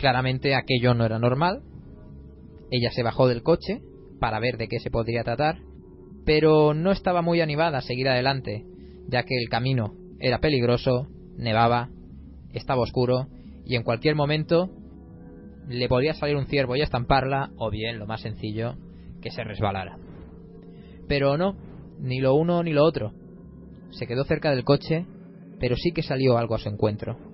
Claramente aquello no era normal. Ella se bajó del coche para ver de qué se podría tratar, pero no estaba muy animada a seguir adelante, ya que el camino era peligroso, nevaba, estaba oscuro y en cualquier momento le podía salir un ciervo y estamparla, o bien, lo más sencillo, que se resbalara. Pero no, ni lo uno ni lo otro. Se quedó cerca del coche, pero sí que salió algo a su encuentro.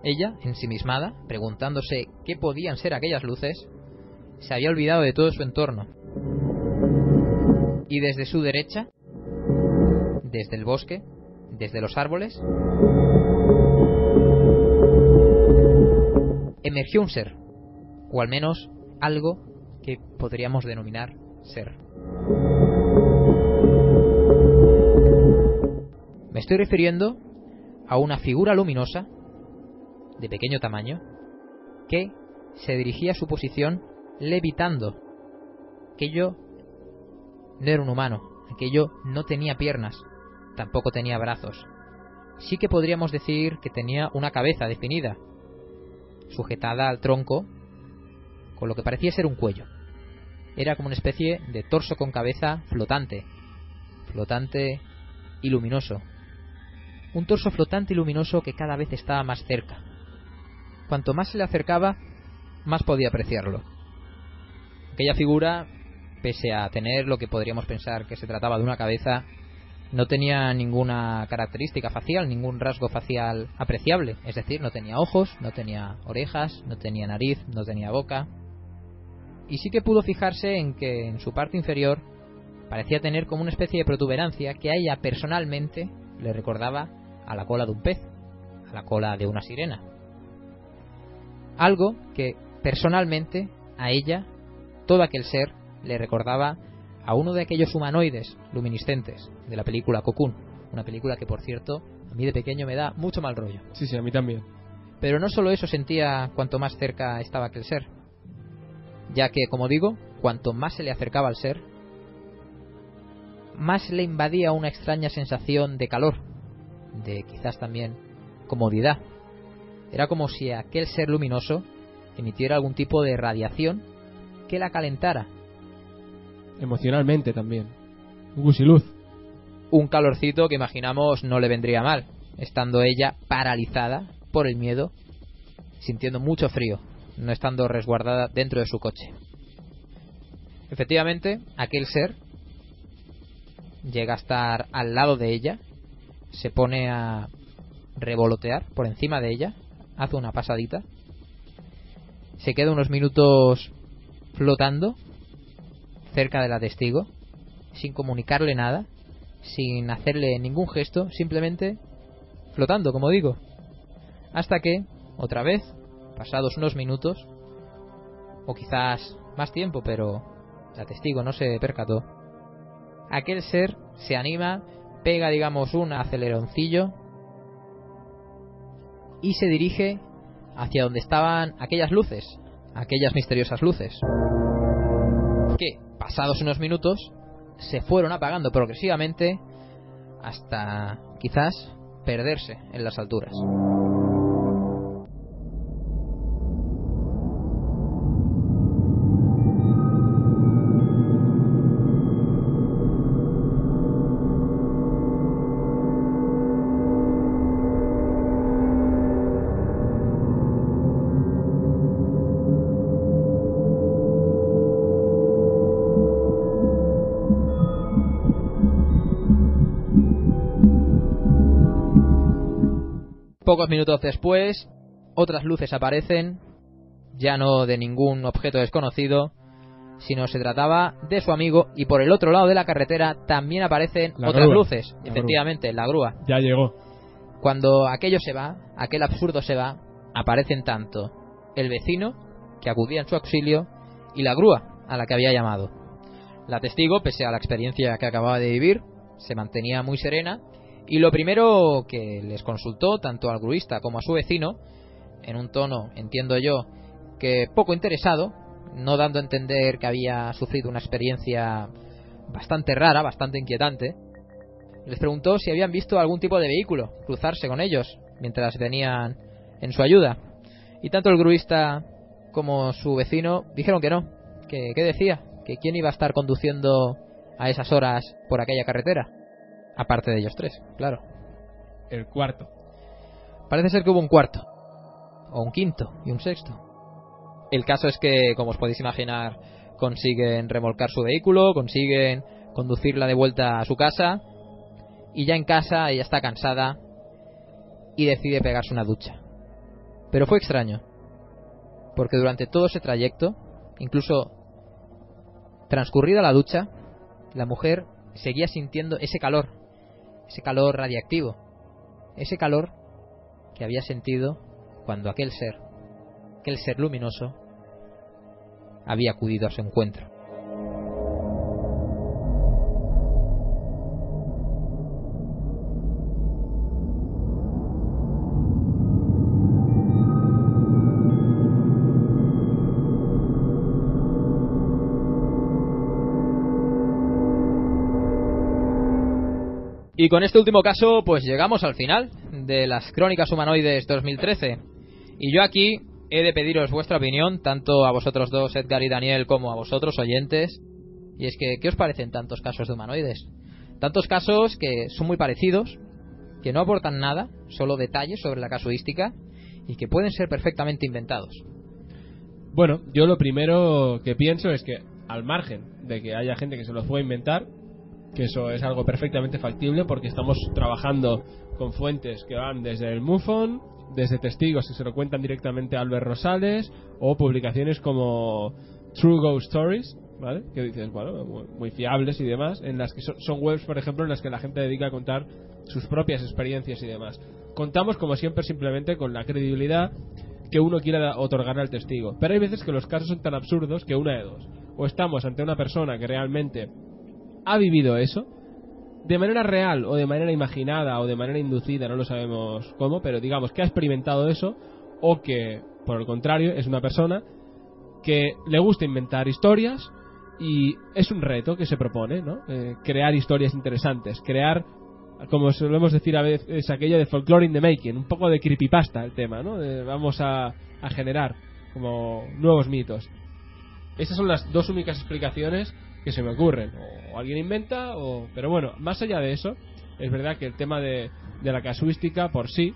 Ella, ensimismada, preguntándose qué podían ser aquellas luces, se había olvidado de todo su entorno. Y desde su derecha, desde el bosque, desde los árboles, emergió un ser, o al menos algo que podríamos denominar ser. Me estoy refiriendo a una figura luminosa de pequeño tamaño que se dirigía a su posición levitando. Aquello no era un humano, aquello no tenía piernas, tampoco tenía brazos. Sí que podríamos decir que tenía una cabeza definida, sujetada al tronco con lo que parecía ser un cuello. Era como una especie de torso con cabeza flotante y luminoso. Un torso flotante y luminoso que cada vez estaba más cerca. Cuanto más se le acercaba, más podía apreciarlo. Aquella figura, pese a tener lo que podríamos pensar que se trataba de una cabeza, no tenía ninguna característica facial, ningún rasgo facial apreciable. Es decir, no tenía ojos, no tenía orejas, no tenía nariz, no tenía boca. Y sí que pudo fijarse en que en su parte inferior parecía tener como una especie de protuberancia que a ella personalmente le recordaba a la cola de un pez, a la cola de una sirena. Algo que personalmente a ella, todo aquel ser, le recordaba a uno de aquellos humanoides luminiscentes de la película Cocoon. Una película que, por cierto, a mí de pequeño me da mucho mal rollo. Sí, a mí también. Pero no solo eso sentía cuanto más cerca estaba aquel ser, ya que, como digo, cuanto más se le acercaba al ser, más le invadía una extraña sensación de calor, de quizás también comodidad. Era como si aquel ser luminoso emitiera algún tipo de radiación que la calentara. Emocionalmente también. Un gusiluz. Un calorcito que imaginamos no le vendría mal, estando ella paralizada por el miedo, sintiendo mucho frío, no estando resguardada dentro de su coche. Efectivamente, aquel ser llega a estar al lado de ella, se pone a revolotear por encima de ella, hace una pasadita, se queda unos minutos flotando cerca de la testigo, sin comunicarle nada, sin hacerle ningún gesto, simplemente flotando, como digo, hasta que, otra vez, pasados unos minutos, o quizás más tiempo, pero la testigo no se percató, aquel ser se anima, pega, digamos, un aceleroncillo y se dirige hacia donde estaban aquellas luces, aquellas misteriosas luces, que, pasados unos minutos, se fueron apagando progresivamente hasta, quizás, perderse en las alturas. Pocos minutos después, otras luces aparecen, ya no de ningún objeto desconocido, sino se trataba de su amigo, y por el otro lado de la carretera también aparecen otras luces. Efectivamente, la grúa. Ya llegó. Cuando aquello se va, aquel absurdo se va, aparecen tanto el vecino, que acudía en su auxilio, y la grúa, a la que había llamado. La testigo, pese a la experiencia que acababa de vivir, se mantenía muy serena, y lo primero que les consultó, tanto al gruista como a su vecino, en un tono, entiendo yo, que poco interesado, no dando a entender que había sufrido una experiencia bastante rara, bastante inquietante, les preguntó si habían visto algún tipo de vehículo cruzarse con ellos mientras venían en su ayuda. Y tanto el gruista como su vecino dijeron que no. ¿Qué decía? ¿Que quién iba a estar conduciendo a esas horas por aquella carretera? Aparte de ellos tres, claro. El cuarto. Parece ser que hubo un cuarto, o un quinto y un sexto. El caso es que, como os podéis imaginar, consiguen remolcar su vehículo, consiguen conducirla de vuelta a su casa, y ya en casa ella está cansada y decide pegarse una ducha. Pero fue extraño, porque durante todo ese trayecto, incluso transcurrida la ducha, la mujer seguía sintiendo ese calor radiactivo, ese calor que había sentido cuando aquel ser luminoso, había acudido a su encuentro. Y con este último caso, pues llegamos al final de las Crónicas Humanoides 2013. Y yo aquí he de pediros vuestra opinión, tanto a vosotros dos, Edgar y Daniel, como a vosotros, oyentes. Y es que, ¿qué os parecen tantos casos de humanoides? Tantos casos que son muy parecidos, que no aportan nada, solo detalles sobre la casuística, y que pueden ser perfectamente inventados. Bueno, yo lo primero que pienso es que, al margen de que haya gente que se los pueda inventar, que eso es algo perfectamente factible, porque estamos trabajando con fuentes que van desde el MUFON, desde testigos que se lo cuentan directamente a Albert Rosales, o publicaciones como True Ghost Stories, ¿vale? Que dices, bueno, muy fiables y demás, en las que son webs, por ejemplo, en las que la gente dedica a contar sus propias experiencias y demás. Contamos, como siempre, simplemente con la credibilidad que uno quiera otorgar al testigo. Pero hay veces que los casos son tan absurdos que una de dos: o estamos ante una persona que realmente ha vivido eso, de manera real o de manera imaginada o de manera inducida, no lo sabemos cómo, pero digamos que ha experimentado eso, o que, por el contrario, es una persona que le gusta inventar historias y es un reto que se propone, ¿no? Crear historias interesantes, crear, como solemos decir a veces, aquello de folklore in the making, un poco de creepypasta el tema, ¿no? Vamos a generar como nuevos mitos. Esas son las dos únicas explicaciones que se me ocurren. O alguien inventa, pero bueno, más allá de eso, es verdad que el tema de la casuística por sí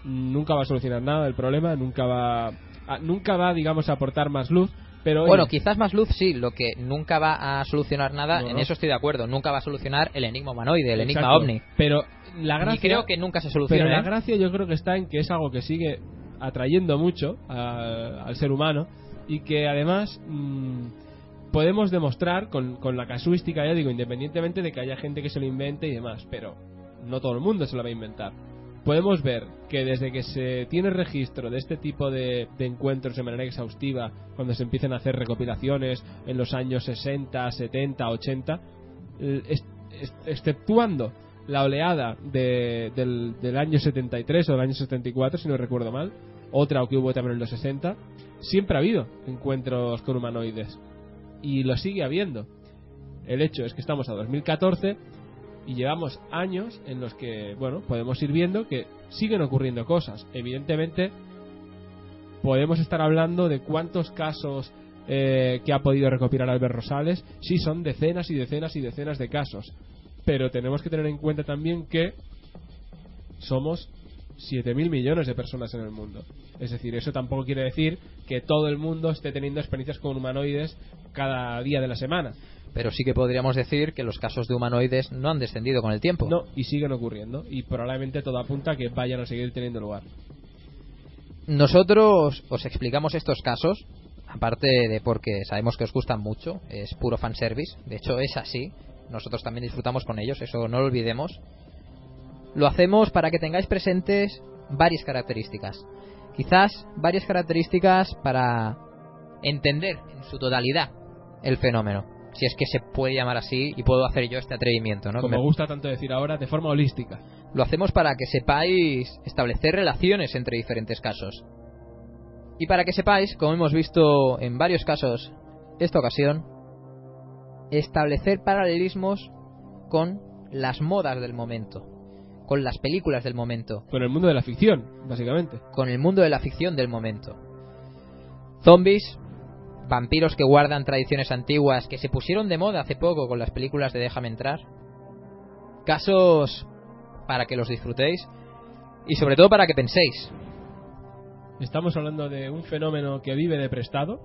nunca va a solucionar nada del problema, nunca va, digamos, a aportar más luz. Pero bueno, quizás más luz sí, lo que nunca va a solucionar nada, no. En eso estoy de acuerdo, nunca va a solucionar el enigma humanoide, el enigma ovni. Pero la gracia, y creo que nunca se soluciona. Pero la gracia yo creo que está en que es algo que sigue atrayendo mucho al ser humano, y que además podemos demostrar con la casuística, ya digo, independientemente de que haya gente que se lo invente y demás, pero no todo el mundo se lo va a inventar. Podemos ver que desde que se tiene registro de este tipo de encuentros de manera exhaustiva, cuando se empiezan a hacer recopilaciones en los años 60, 70, 80, exceptuando la oleada del año 73 o del año 74, si no recuerdo mal, otra que hubo también en los 60, siempre ha habido encuentros con humanoides. Y lo sigue habiendo. El hecho es que estamos a 2014 y llevamos años en los que, bueno, podemos ir viendo que siguen ocurriendo cosas. Evidentemente, podemos estar hablando de cuántos casos que ha podido recopilar Albert Rosales. Sí, son decenas y decenas y decenas de casos. Pero tenemos que tener en cuenta también que somos 7.000 millones de personas en el mundo. Es decir, eso tampoco quiere decir que todo el mundo esté teniendo experiencias con humanoides cada día de la semana. Pero sí que podríamos decir que los casos de humanoides no han descendido con el tiempo. No, y siguen ocurriendo. Y probablemente todo apunta a que vayan a seguir teniendo lugar. Nosotros os explicamos estos casos, aparte de porque sabemos que os gustan mucho, es puro fanservice. De hecho, es así. Nosotros también disfrutamos con ellos, eso no lo olvidemos. Lo hacemos para que tengáis presentes varias características. Quizás varias características para entender en su totalidad el fenómeno. Si es que se puede llamar así y puedo hacer yo este atrevimiento, ¿no? Como me gusta tanto decir ahora, de forma holística. Lo hacemos para que sepáis establecer relaciones entre diferentes casos. Y para que sepáis, como hemos visto en varios casos esta ocasión, establecer paralelismos con las modas del momento. con las películas del momento, Con el mundo de la ficción, básicamente. con el mundo de la ficción del momento. Zombies, vampiros que guardan tradiciones antiguas que se pusieron de moda hace poco con las películas de Déjame entrar. Casos para que los disfrutéis y sobre todo para que penséis. Estamos hablando de un fenómeno que vive de prestado,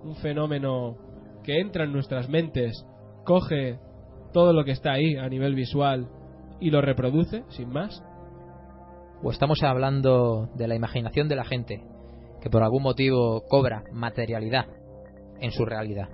un fenómeno que entra en nuestras mentes, coge todo lo que está ahí a nivel visual y lo reproduce, sin más. O estamos hablando de la imaginación de la gente, que por algún motivo cobra materialidad en su realidad.